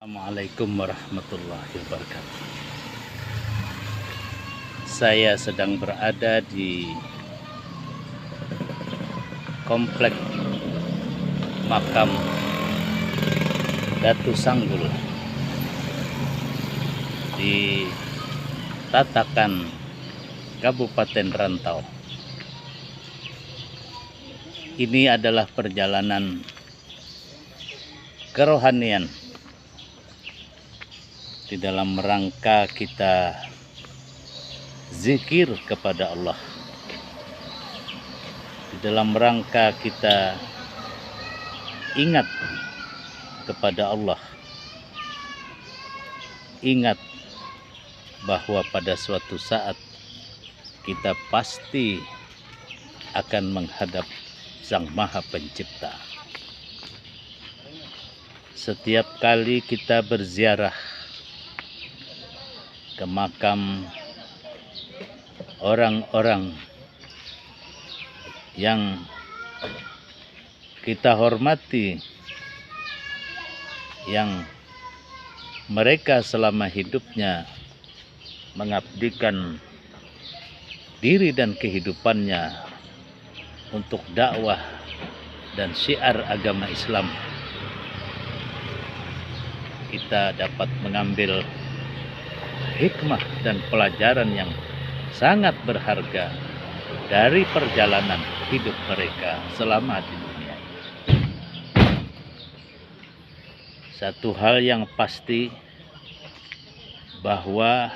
Assalamualaikum warahmatullahi wabarakatuh. Saya sedang berada di komplek makam Datu Sanggul di Tatakan, Kabupaten Rantau. Ini adalah perjalanan kerohanian di dalam rangka kita zikir kepada Allah, di dalam rangka kita ingat kepada Allah, ingat bahwa pada suatu saat kita pasti akan menghadap Sang Maha Pencipta. Setiap kali kita berziarah ke makam orang-orang yang kita hormati, yang mereka selama hidupnya mengabdikan diri dan kehidupannya untuk dakwah dan syiar agama Islam, kita dapat mengambil hikmah dan pelajaran yang sangat berharga dari perjalanan hidup mereka selama di dunia. Satu hal yang pasti, bahwa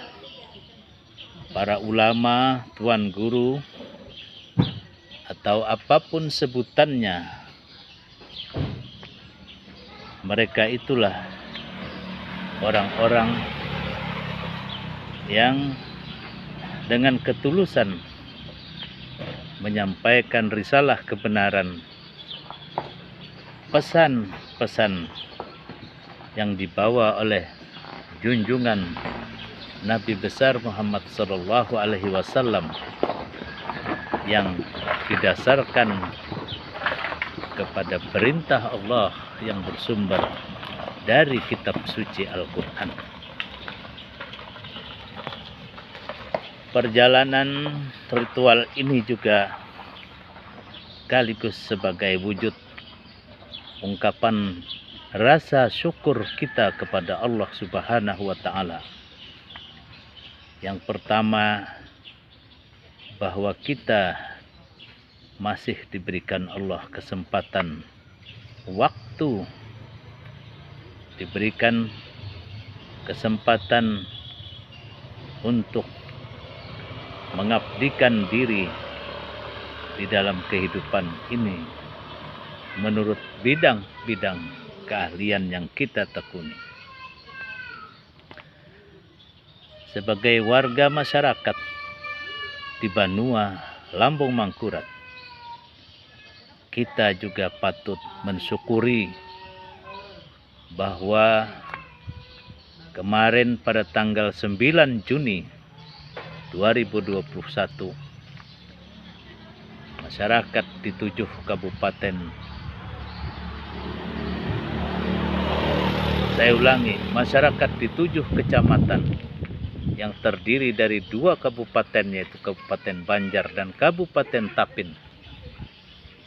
para ulama, tuan guru, atau apapun sebutannya, mereka itulah orang-orang yang dengan ketulusan menyampaikan risalah kebenaran, pesan-pesan yang dibawa oleh junjungan Nabi besar Muhammad Sallallahu Alaihi Wasallam, yang didasarkan kepada perintah Allah yang bersumber dari kitab suci Al-Quran. Perjalanan ritual ini juga sekaligus sebagai wujud ungkapan rasa syukur kita kepada Allah Subhanahu wa Ta'ala. Yang pertama, bahwa kita masih diberikan Allah kesempatan, waktu, diberikan kesempatan untuk mengabdikan diri di dalam kehidupan ini menurut bidang-bidang keahlian yang kita tekuni. Sebagai warga masyarakat di Banua, Lambung Mangkurat, kita juga patut mensyukuri bahwa kemarin pada tanggal 9 Juni 2021, masyarakat di 7 kabupaten, saya ulangi, masyarakat di 7 kecamatan yang terdiri dari 2 kabupaten, yaitu Kabupaten Banjar dan Kabupaten Tapin,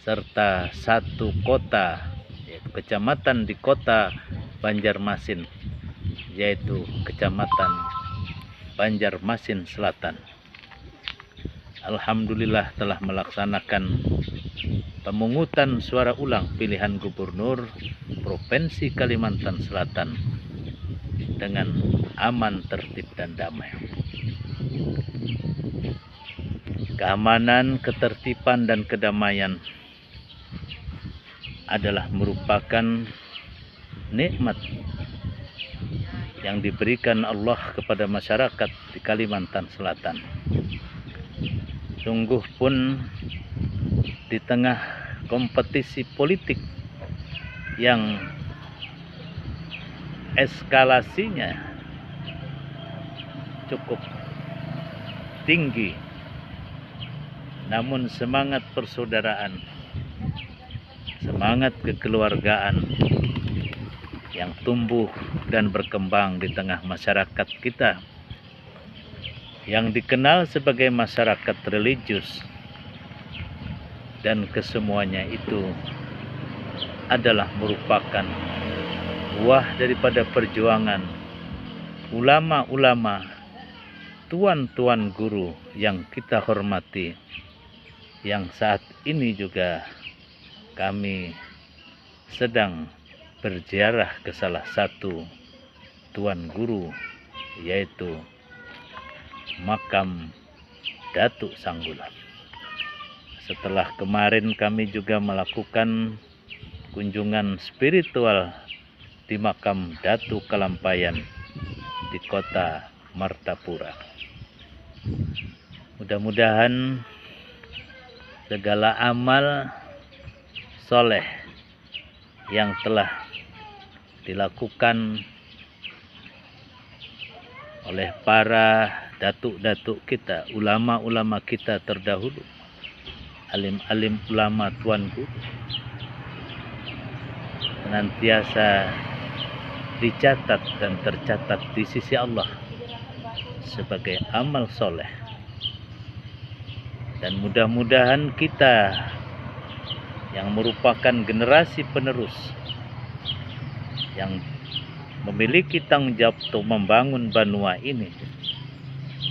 serta 1 kota, yaitu kecamatan di kota Banjarmasin, yaitu Kecamatan Banjarmasin Selatan. Alhamdulillah telah melaksanakan pemungutan suara ulang pilihan gubernur Provinsi Kalimantan Selatan dengan aman, tertib, dan damai. Keamanan, ketertiban, dan kedamaian adalah merupakan nikmat yang diberikan Allah kepada masyarakat di Kalimantan Selatan. Sungguh pun di tengah kompetisi politik yang eskalasinya cukup tinggi, namun semangat persaudaraan, semangat kekeluargaan yang tumbuh dan berkembang di tengah masyarakat kita yang dikenal sebagai masyarakat religius, dan kesemuanya itu adalah merupakan buah daripada perjuangan ulama-ulama, tuan-tuan guru yang kita hormati, yang saat ini juga kami sedang berziarah ke salah satu tuan guru, yaitu makam Datuk Sanggula. Setelah kemarin kami juga melakukan kunjungan spiritual di makam Datuk Kalampayan di kota Martapura. Mudah-mudahan segala amal soleh yang telah dilakukan oleh para datuk-datuk kita, ulama-ulama kita terdahulu, alim-alim ulama tuan guru, senantiasa dicatat dan tercatat di sisi Allah sebagai amal soleh. Dan mudah-mudahan kita yang merupakan generasi penerus yang memiliki tanggung jawab untuk membangun Banua ini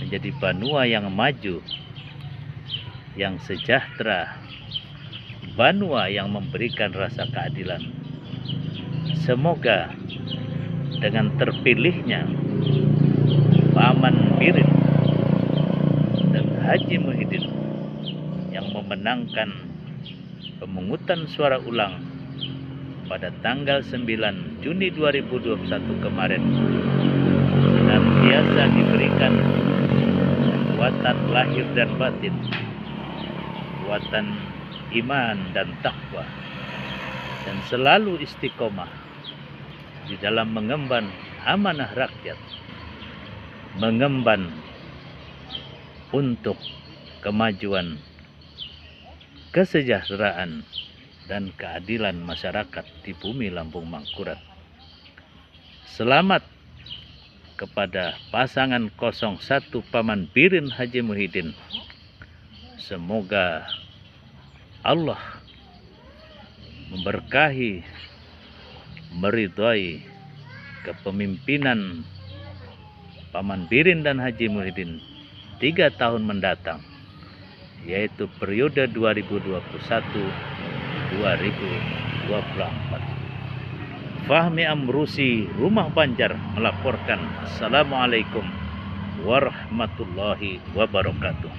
menjadi Banua yang maju, yang sejahtera, Banua yang memberikan rasa keadilan. Semoga dengan terpilihnya Paman Birin dan Haji Muhyiddin yang memenangkan pemungutan suara ulang pada tanggal 9 Juni 2021 kemarin, senantiasa diberikan kekuatan lahir dan batin, kekuatan iman dan takwa, dan selalu istiqomah di dalam mengemban amanah rakyat, mengemban untuk kemajuan, kesejahteraan, dan keadilan masyarakat di bumi Lampung Mangkurat. Selamat kepada pasangan 01 Paman Birin Haji Muhyiddin. Semoga Allah memberkahi, meridhai kepemimpinan Paman Birin dan Haji Muhyiddin 3 tahun mendatang, yaitu periode 2021-2024. Fahmi Amrusi, Rumah Banjar melaporkan. Assalamualaikum warahmatullahi wabarakatuh.